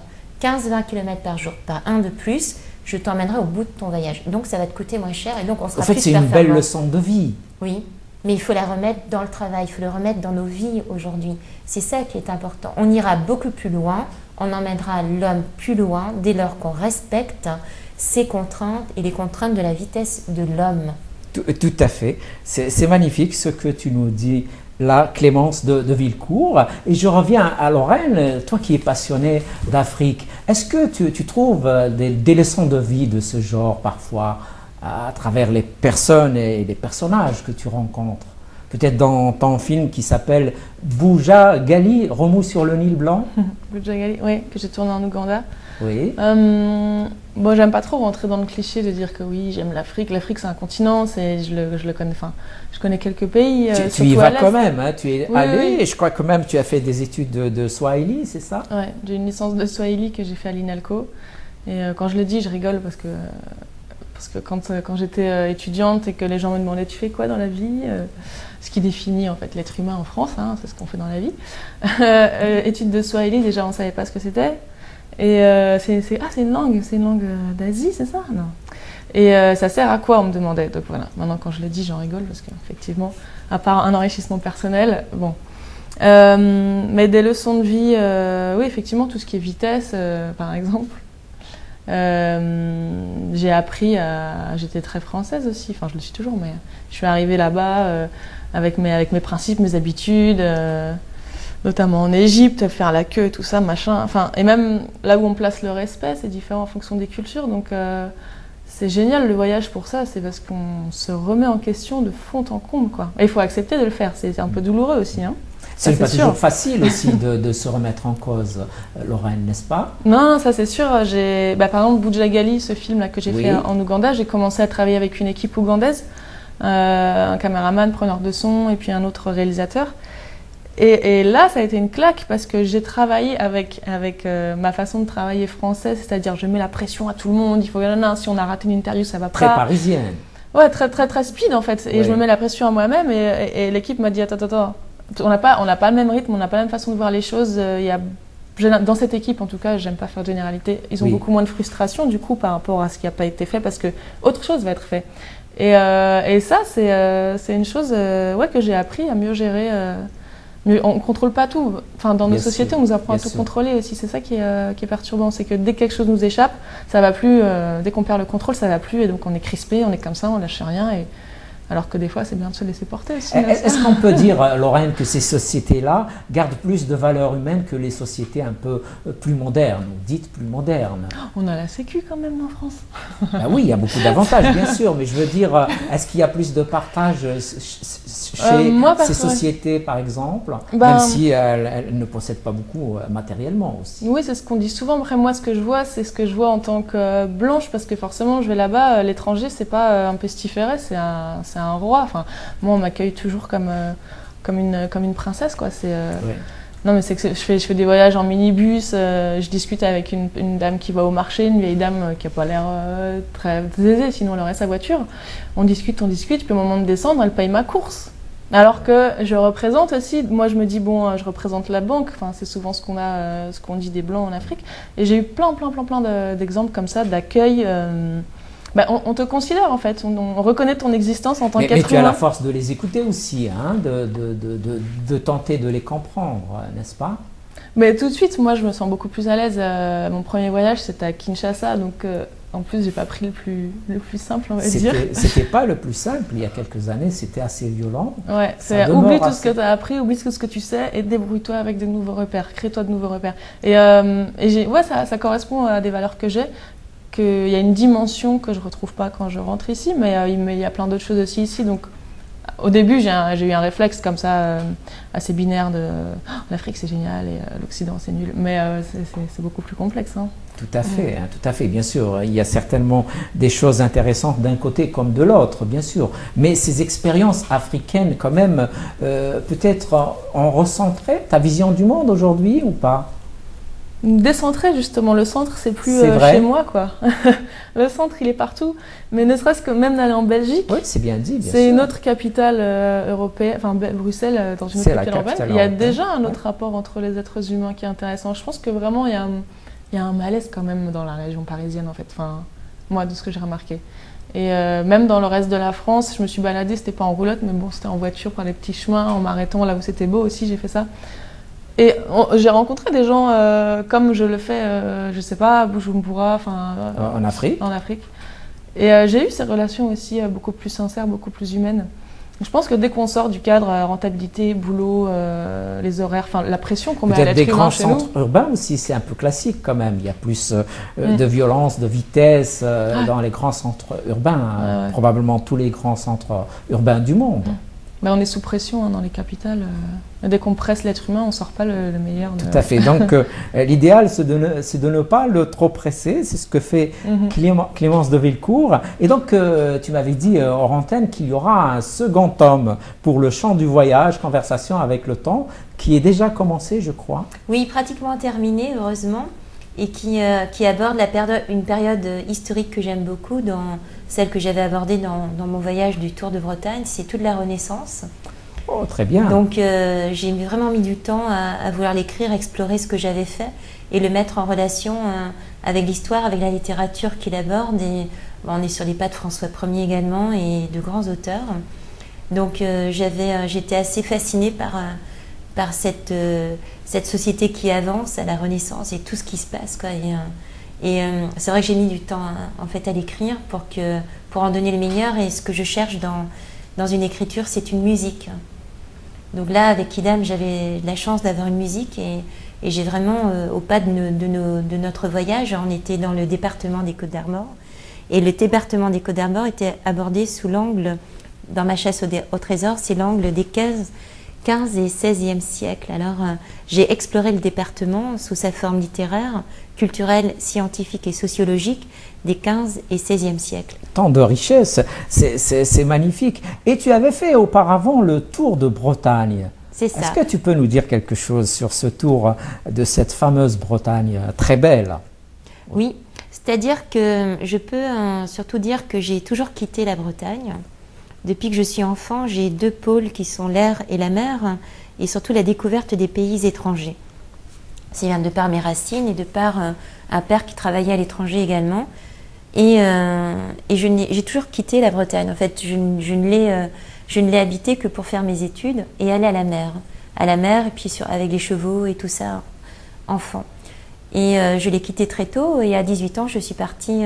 15-20 km par jour, pas un de plus, je t'emmènerai au bout de ton voyage. Donc ça va te coûter moins cher et donc on sera plus performant. En fait, c'est une belle leçon de vie. Oui, mais il faut la remettre dans le travail, il faut le remettre dans nos vies aujourd'hui. C'est ça qui est important. On ira beaucoup plus loin, on emmènera l'homme plus loin dès lors qu'on respecte ses contraintes et les contraintes de la vitesse de l'homme. Tout à fait. C'est magnifique ce que tu nous dis là, Clémence de Villecourt. Et je reviens à Lorraine, toi qui es passionnée d'Afrique. Est-ce que tu trouves des leçons de vie de ce genre parfois à travers les personnes et les personnages que tu rencontres? Peut-être dans ton film qui s'appelle Bouja Gali, Remous sur le Nil Blanc. Bouja Gali, oui, que j'ai tourné en Ouganda. Oui. Bon, j'aime pas trop rentrer dans le cliché de dire que oui, j'aime l'Afrique. L'Afrique, c'est un continent, je le connais. Enfin, je connais quelques pays. Tu y vas quand même, hein, tu es allé. Et je crois que même tu as fait des études de Swahili, c'est ça? Oui, j'ai une licence de Swahili que j'ai fait à l'INALCO. Et quand je le dis, je rigole parce que quand j'étais étudiante et que les gens me demandaient tu fais quoi dans la vie, ce qui définit en fait l'être humain en France, hein, c'est ce qu'on fait dans la vie. Études de Swahili, déjà on savait pas ce que c'était. Et c'est une langue d'Asie, c'est ça? Non. Et ça sert à quoi, on me demandait. Donc voilà, maintenant quand je le dis, j'en rigole parce qu'effectivement, à part un enrichissement personnel, bon. Mais des leçons de vie, oui, effectivement, tout ce qui est vitesse, par exemple. J'ai appris j'étais très française aussi, enfin je le suis toujours, mais je suis arrivée là-bas avec mes principes, mes habitudes, notamment en Égypte, faire la queue et tout ça, machin. Enfin, et même là où on place le respect, c'est différent en fonction des cultures. Donc c'est génial le voyage pour ça, c'est parce qu'on se remet en question de fond en comble, quoi. Et il faut accepter de le faire, c'est un peu douloureux aussi, hein. C'est pas toujours facile aussi de se remettre en cause, Lorraine, n'est-ce pas? Non, ça c'est sûr. Par exemple, Bujagali, ce film-là que j'ai fait en Ouganda, j'ai commencé à travailler avec une équipe ougandaise, un caméraman, preneur de son, et puis un autre réalisateur. Et là, ça a été une claque parce que j'ai travaillé avec ma façon de travailler française, c'est-à-dire je mets la pression à tout le monde, il faut si on a raté une interview, ça va pas. Très parisienne. Ouais, très speed en fait. Et je me mets la pression à moi-même et l'équipe m'a dit attends. On n'a pas le même rythme, on n'a pas la même façon de voir les choses. Dans cette équipe, en tout cas, j'aime pas faire de généralité. Ils ont beaucoup moins de frustration, du coup, par rapport à ce qui n'a pas été fait, parce que autre chose va être fait. Et ça, c'est une chose que j'ai appris à mieux gérer. On ne contrôle pas tout. Enfin, dans nos sociétés, on nous apprend à tout contrôler aussi. C'est ça qui est perturbant. C'est que dès que quelque chose nous échappe, ça va plus. Dès qu'on perd le contrôle, ça va plus. Et donc, on est crispé, on est comme ça, on lâche rien. Alors que des fois, c'est bien de se laisser porter aussi. Est-ce qu'on peut dire, Lorraine, que ces sociétés-là gardent plus de valeurs humaines que les sociétés un peu plus modernes, dites plus modernes? On a la Sécu quand même en France. Oui, il y a beaucoup d'avantages, bien sûr, mais je veux dire, est-ce qu'il y a plus de partage chez ces sociétés, par exemple, même si elles ne possèdent pas beaucoup matériellement aussi? Oui, c'est ce qu'on dit souvent. Après, moi, ce que je vois, c'est ce que je vois en tant que blanche, parce que forcément, je vais là-bas, l'étranger, c'est pas un pestiféré, c'est un roi. Enfin, moi, on m'accueille toujours comme une princesse, quoi. Non, mais c'est que je fais des voyages en minibus, je discute avec une dame qui va au marché, une vieille dame qui n'a pas l'air très aisée, sinon elle aurait sa voiture. On discute, puis au moment de descendre, elle paye ma course. Alors que je représente aussi, moi je me dis, bon, je représente la banque, enfin, c'est souvent ce qu'on dit des Blancs en Afrique. Et j'ai eu plein d'exemples comme ça, d'accueil. On te considère en fait, on reconnaît ton existence en tant qu'être humain. Mais tu as la force de les écouter aussi, hein, de tenter de les comprendre, n'est-ce pas? Mais tout de suite, moi je me sens beaucoup plus à l'aise. Mon premier voyage c'était à Kinshasa, donc en plus j'ai pas pris le plus simple, on va dire. C'était pas le plus simple, il y a quelques années c'était assez violent. Ouais, oublie tout ce que tu as appris, oublie tout ce que tu sais et débrouille-toi avec de nouveaux repères, crée-toi de nouveaux repères. Ça correspond à des valeurs que j'ai. Qu'il y a une dimension que je ne retrouve pas quand je rentre ici, mais il y a plein d'autres choses aussi ici. Donc, au début, j'ai eu un réflexe comme ça, assez binaire de l'Afrique c'est génial et l'Occident c'est nul. Mais c'est beaucoup plus complexe. Hein. Tout à fait, bien sûr. Il y a certainement des choses intéressantes d'un côté comme de l'autre, bien sûr. Mais ces expériences africaines, quand même, peut-être ont recentré ta vision du monde aujourd'hui ou pas? Décentré justement, le centre c'est plus chez moi quoi. Le centre il est partout, mais ne serait-ce que même d'aller en Belgique. Oui, c'est bien dit. C'est une autre capitale européenne, enfin Bruxelles dans une autre capitale européenne. Il y a déjà un autre rapport entre les êtres humains qui est intéressant. Je pense que vraiment il y a un malaise quand même dans la région parisienne en fait. Enfin, moi de ce que j'ai remarqué. Et même dans le reste de la France, je me suis baladée, c'était pas en roulotte, mais bon c'était en voiture par les petits chemins, en m'arrêtant là où c'était beau aussi, j'ai fait ça. Et j'ai rencontré des gens comme je le fais, je sais pas, à Bujumbura, en Afrique. En Afrique. Et j'ai eu ces relations aussi beaucoup plus sincères, beaucoup plus humaines. Je pense que dès qu'on sort du cadre rentabilité, boulot, les horaires, enfin la pression qu'on met à l'être humain chez nous. Des grands centres urbains aussi, c'est un peu classique quand même. Il y a plus de violence, de vitesse dans les grands centres urbains, probablement tous les grands centres urbains du monde. Mais on est sous pression dans les capitales. Dès qu'on presse l'être humain, on ne sort pas le meilleur. Tout à fait. Donc, l'idéal, c'est de ne pas le trop presser. C'est ce que fait Clémence de Villecourt. Et donc, tu m'avais dit hors antenne qu'il y aura un second tome pour le chant du voyage, Conversation avec le temps, qui est déjà commencé, je crois. Oui, pratiquement terminé, heureusement, et qui aborde une période historique que j'aime beaucoup, celle que j'avais abordée dans mon voyage du Tour de Bretagne, c'est toute la Renaissance. Oh, très bien. Donc j'ai vraiment mis du temps à vouloir l'écrire, explorer ce que j'avais fait et le mettre en relation avec l'histoire, avec la littérature qu'il aborde. Et, on est sur les pas de François Ier également et de grands auteurs. Donc j'étais assez fascinée par cette société qui avance à la Renaissance et tout ce qui se passe, quoi. Et c'est vrai que j'ai mis du temps en fait à l'écrire pour en donner le meilleur. Et ce que je cherche dans une écriture, c'est une musique. Donc là, avec Kidam, j'avais la chance d'avoir une musique et j'ai vraiment, au pas de notre voyage, on était dans le département des Côtes-d'Armor Et le département des Côtes d'Armor était abordé sous l'angle, dans ma chasse au trésor, c'est l'angle des 15 et 16e siècles. Alors, j'ai exploré le département sous sa forme littéraire, culturelle, scientifique et sociologique des 15 et 16e siècles. Tant de richesses, c'est magnifique. Et tu avais fait auparavant le tour de Bretagne. C'est ça. Est-ce que tu peux nous dire quelque chose sur ce tour de cette fameuse Bretagne très belle? Oui, c'est-à-dire que je peux surtout dire que j'ai toujours quitté la Bretagne. Depuis que je suis enfant, j'ai deux pôles qui sont l'air et la mer, et surtout la découverte des pays étrangers. C'est bien de par mes racines et de par un père qui travaillait à l'étranger également. Et j'ai toujours quitté la Bretagne. En fait, je ne l'ai habité que pour faire mes études et aller à la mer. À la mer, et puis avec les chevaux et tout ça, enfant. Et je l'ai quitté très tôt, et à 18 ans, je suis partie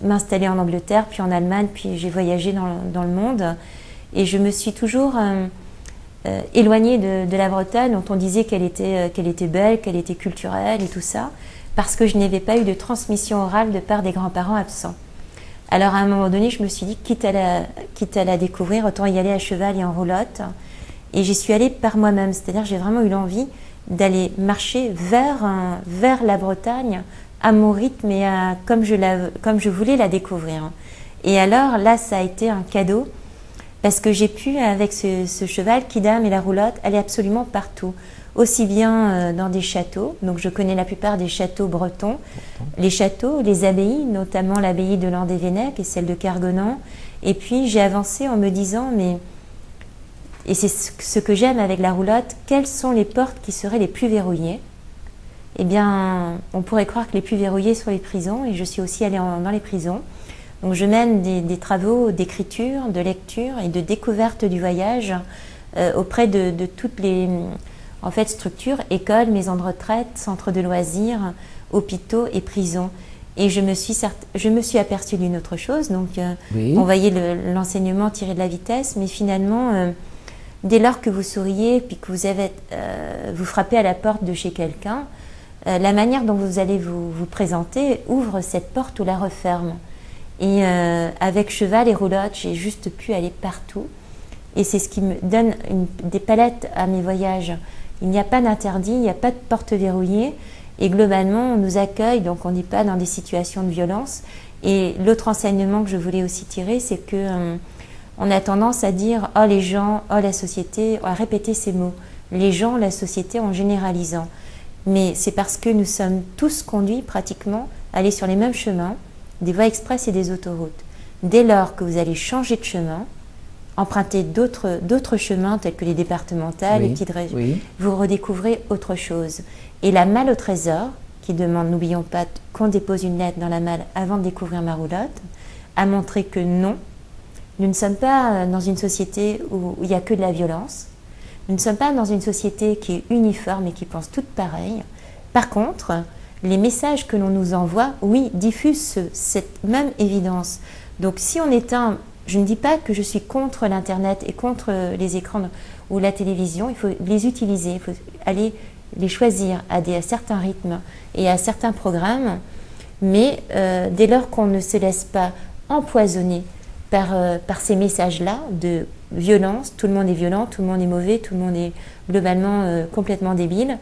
m'installer en Angleterre, puis en Allemagne, puis j'ai voyagé dans le monde. Et je me suis toujours éloignée de la Bretagne, dont on disait qu'elle était belle, qu'elle était culturelle et tout ça, parce que je n'avais pas eu de transmission orale de part des grands-parents absents. Alors à un moment donné, je me suis dit, quitte à la découvrir, autant y aller à cheval et en roulotte. Et j'y suis allée par moi-même, c'est-à-dire j'ai vraiment eu l'envie d'aller marcher vers la Bretagne à mon rythme et comme je voulais la découvrir. Et alors là, ça a été un cadeau parce que j'ai pu, avec ce cheval, Kidam et la roulotte, aller absolument partout. Aussi bien dans des châteaux, donc je connais la plupart des châteaux bretons, les châteaux, les abbayes, notamment l'abbaye de Landévennec et celle de Kergonan. Et puis j'ai avancé en me disant, et c'est ce que j'aime avec la roulotte, quelles sont les portes qui seraient les plus verrouillées? Eh bien, on pourrait croire que les plus verrouillées sont les prisons, et je suis aussi allée dans les prisons. Donc je mène des travaux d'écriture, de lecture et de découverte du voyage auprès de toutes les structures, écoles, maisons de retraite, centres de loisirs, hôpitaux et prisons. Et je me suis aperçue d'une autre chose. Donc oui. On voyait l'enseignement tiré de la vitesse, mais finalement... dès lors que vous souriez puis que vous frappez à la porte de chez quelqu'un, la manière dont vous allez vous présenter ouvre cette porte ou la referme. Et avec cheval et roulotte, j'ai juste pu aller partout. Et c'est ce qui me donne des palettes à mes voyages. Il n'y a pas d'interdit, il n'y a pas de porte verrouillée. Et globalement, on nous accueille, donc on n'est pas dans des situations de violence. Et l'autre enseignement que je voulais aussi tirer, c'est que... on a tendance à dire « oh les gens, oh la société », à répéter ces mots. Les gens, la société en généralisant. Mais c'est parce que nous sommes tous conduits pratiquement à aller sur les mêmes chemins, des voies express et des autoroutes. Dès lors que vous allez changer de chemin, emprunter d'autres chemins tels que les départementales, oui, les petites régions, oui. Vous redécouvrez autre chose. Et la malle au trésor, qui demande, n'oublions pas, qu'on dépose une lettre dans la malle avant de découvrir ma roulotte, a montré que non, nous ne sommes pas dans une société où il n'y a que de la violence. Nous ne sommes pas dans une société qui est uniforme et qui pense toutes pareilles. Par contre, les messages que l'on nous envoie, oui, diffusent cette même évidence. Donc si on éteint, je ne dis pas que je suis contre l'Internet et contre les écrans ou la télévision, il faut les utiliser, il faut aller les choisir à certains rythmes et à certains programmes, mais dès lors qu'on ne se laisse pas empoisonner par ces messages-là de violence, tout le monde est violent, tout le monde est mauvais, tout le monde est globalement complètement débile,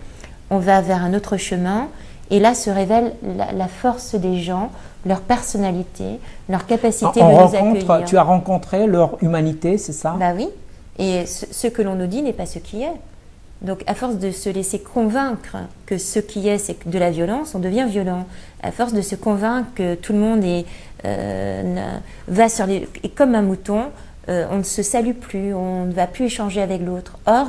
on va vers un autre chemin, et là se révèle la force des gens, leur personnalité, leur capacité de nous accueillir. Tu as rencontré leur humanité, c'est ça? Bah oui, et ce que l'on nous dit n'est pas ce qui est. Donc à force de se laisser convaincre que ce qui est, c'est de la violence, on devient violent. À force de se convaincre que tout le monde va sur est comme un mouton, on ne se salue plus, on ne va plus échanger avec l'autre. Or,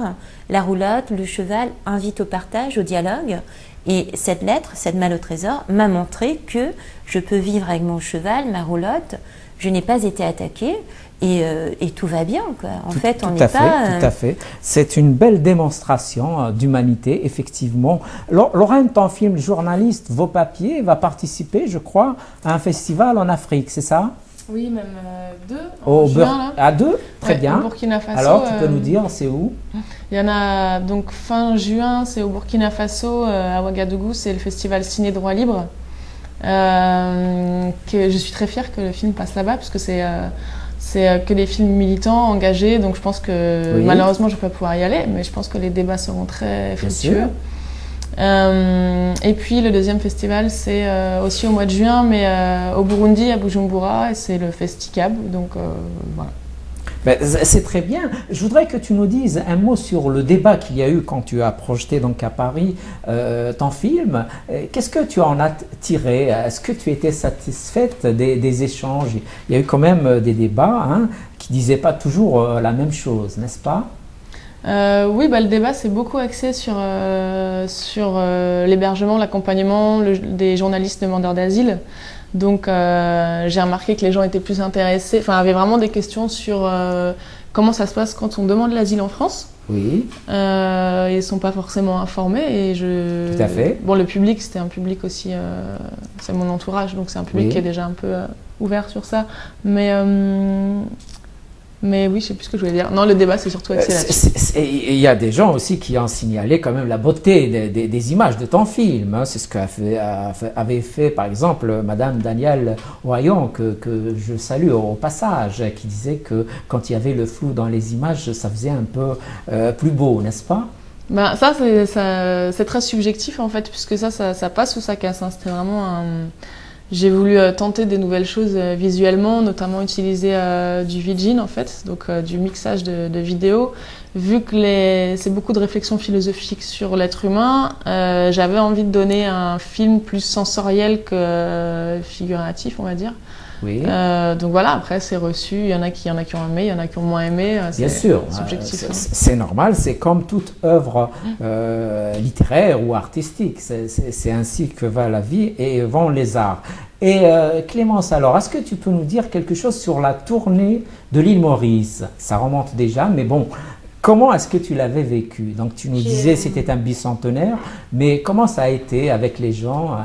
la roulotte, le cheval invite au partage, au dialogue. Et cette lettre, cette malle au trésor, m'a montré que je peux vivre avec mon cheval, ma roulotte, je n'ai pas été attaquée et tout va bien, quoi. En fait, on n'est pas... Tout à fait. C'est une belle démonstration d'humanité, effectivement. Lorraine, ton film journaliste, Vos Papiers, va participer, je crois, à un festival en Afrique, c'est ça? Oui, même deux. En juin, là. À deux? Très bien. Au Burkina Faso. Alors, tu peux nous dire, c'est où? Il y en a donc fin juin, c'est au Burkina Faso, à Ouagadougou, c'est le festival Ciné Droit Libre. que je suis très fière que le film passe là-bas, parce que c'est que des films militants, engagés, donc je pense que malheureusement je ne vais pas pouvoir y aller, mais je pense que les débats seront très fructueux. Et puis le deuxième festival, c'est aussi au mois de juin, mais au Burundi, à Bujumbura, et c'est le Festicab, donc voilà. Ben, c'est très bien. Je voudrais que tu nous dises un mot sur le débat qu'il y a eu quand tu as projeté donc à Paris ton film. Qu'est-ce que tu en as tiré? Est-ce que tu étais satisfaite des échanges? Il y a eu quand même des débats hein, qui ne disaient pas toujours la même chose, n'est-ce pas? Oui, le débat s'est beaucoup axé sur l'hébergement, l'accompagnement des journalistes demandeurs d'asile. Donc j'ai remarqué que les gens étaient plus intéressés, enfin avaient vraiment des questions sur comment ça se passe quand on demande l'asile en France. Oui. Ils ne sont pas forcément informés. Tout à fait. Bon, le public, c'était un public aussi, c'est mon entourage, donc c'est un public qui est déjà un peu ouvert sur ça. Mais oui, je ne sais plus ce que je voulais dire. Non, le débat, c'est surtout axé là-dessus. Il y a des gens aussi qui ont signalé quand même la beauté des images de ton film. Hein. C'est ce qu'avait fait, par exemple, Madame Danielle Royon, que je salue au passage, qui disait que quand il y avait le flou dans les images, ça faisait un peu plus beau, n'est-ce pas? Ça, c'est très subjectif, en fait, puisque ça passe ou ça casse. Hein. C'était vraiment un... J'ai voulu tenter des nouvelles choses visuellement, notamment utiliser du VJing en fait, donc du mixage de vidéos. Vu que c'est beaucoup de réflexions philosophiques sur l'être humain, j'avais envie de donner un film plus sensoriel que figuratif, on va dire. Oui. Donc voilà, après c'est reçu, il y en a qui ont aimé, il y en a qui ont moins aimé. Bien sûr, subjectif. C'est normal, c'est comme toute œuvre littéraire ou artistique, c'est ainsi que va la vie et vont les arts. Et Clémence, alors, est-ce que tu peux nous dire quelque chose sur la tournée de l'île Maurice? Ça remonte déjà, mais bon, comment est-ce que tu l'avais vécu? Donc tu nous disais que c'était un bicentenaire, mais comment ça a été avec les gens?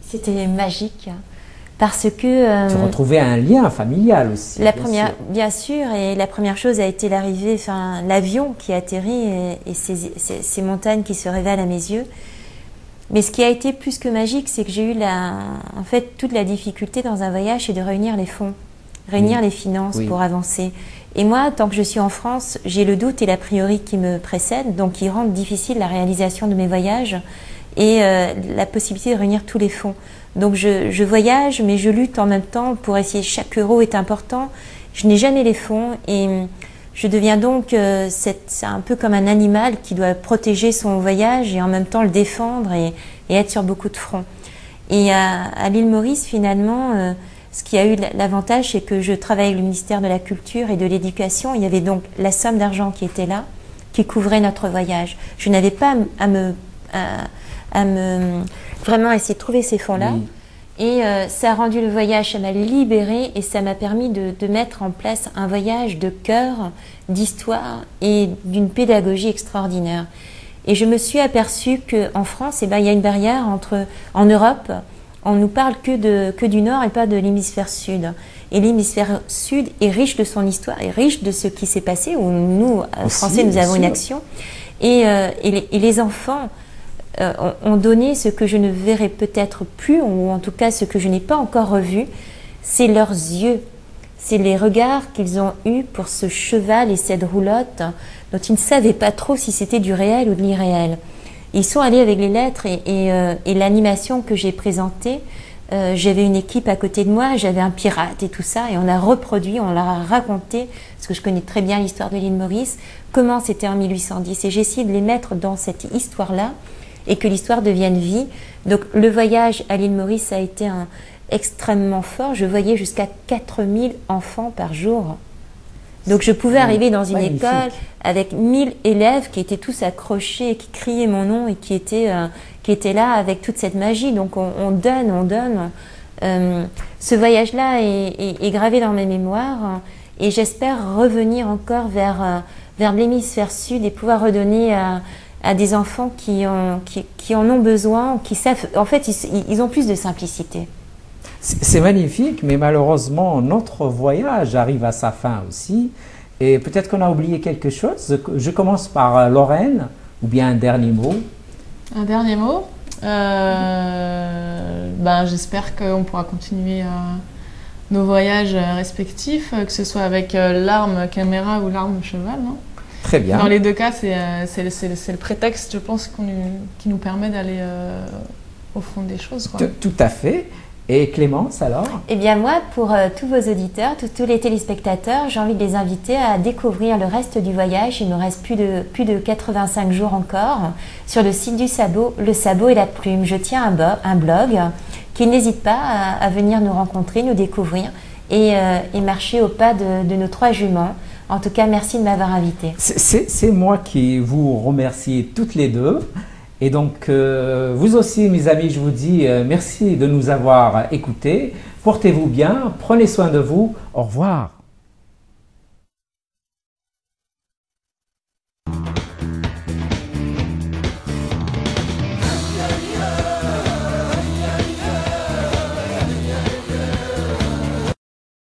C'était magique parce que tu retrouvais un lien familial aussi. Bien sûr, et la première chose a été l'arrivée, enfin l'avion qui atterrit et ces montagnes qui se révèlent à mes yeux. Mais ce qui a été plus que magique, c'est que j'ai eu en fait toute la difficulté dans un voyage, c'est de réunir les fonds, réunir les finances pour avancer. Et moi, tant que je suis en France, j'ai le doute et l'a priori qui me précèdent, donc qui rendent difficile la réalisation de mes voyages et la possibilité de réunir tous les fonds. Donc je voyage, mais je lutte en même temps pour essayer, chaque euro est important, je n'ai jamais les fonds et je deviens donc, c'est un peu comme un animal qui doit protéger son voyage et en même temps le défendre et être sur beaucoup de fronts. Et à l'île Maurice, finalement, ce qui a eu l'avantage, c'est que je travaille avec le ministère de la Culture et de l'Éducation. Il y avait donc la somme d'argent qui était là, qui couvrait notre voyage. Je n'avais pas à vraiment essayer de trouver ces fonds-là. Oui. Et ça a rendu le voyage, ça m'a libérée et ça m'a permis de mettre en place un voyage de cœur, d'histoire et d'une pédagogie extraordinaire. Et je me suis aperçue qu'en France, il y a une barrière en Europe, on nous parle que du Nord et pas de l'hémisphère Sud. Et l'hémisphère Sud est riche de son histoire, est riche de ce qui s'est passé, où nous, Français, nous avons une action. Et les enfants ont donné ce que je ne verrai peut-être plus, ou en tout cas ce que je n'ai pas encore revu, c'est leurs yeux, c'est les regards qu'ils ont eus pour ce cheval et cette roulotte dont ils ne savaient pas trop si c'était du réel ou de l'irréel. Ils sont allés avec les lettres et l'animation que j'ai présentée, j'avais une équipe à côté de moi, j'avais un pirate et tout ça, et on a reproduit, on leur a raconté, parce que je connais très bien l'histoire de l'île Maurice, comment c'était en 1810, et j'ai essayé de les mettre dans cette histoire-là, et que l'histoire devienne vie. Donc le voyage à l'île Maurice a été extrêmement fort. Je voyais jusqu'à 4000 enfants par jour. Donc je pouvais arriver dans une école avec 1000 élèves qui étaient tous accrochés, qui criaient mon nom et qui étaient là avec toute cette magie. Donc on donne. Ce voyage-là est gravé dans mes mémoires et j'espère revenir encore vers l'hémisphère sud et pouvoir redonner à des enfants qui en ont besoin, qui savent, en fait, ils ont plus de simplicité. C'est magnifique, mais malheureusement, notre voyage arrive à sa fin aussi. Et peut-être qu'on a oublié quelque chose. Je commence par Lorraine, ou bien un dernier mot. Un dernier mot. J'espère qu'on pourra continuer nos voyages respectifs, que ce soit avec l'arme caméra ou l'arme cheval. Non, Très bien. dans les deux cas, c'est le prétexte, je pense, qui nous permet d'aller au fond des choses, quoi. Tout à fait. Et Clémence, alors? Eh bien moi, pour tous vos auditeurs, tous les téléspectateurs, j'ai envie de les inviter à découvrir le reste du voyage. Il nous reste plus de 85 jours encore sur le site du Sabot, le Sabot et la Plume. Je tiens un blog qui n'hésite pas à venir nous rencontrer, nous découvrir et marcher au pas de nos 3 juments. En tout cas, merci de m'avoir invité. C'est moi qui vous remercie toutes les deux. Et donc, vous aussi, mes amis, je vous dis merci de nous avoir écoutés. Portez-vous bien, prenez soin de vous. Au revoir.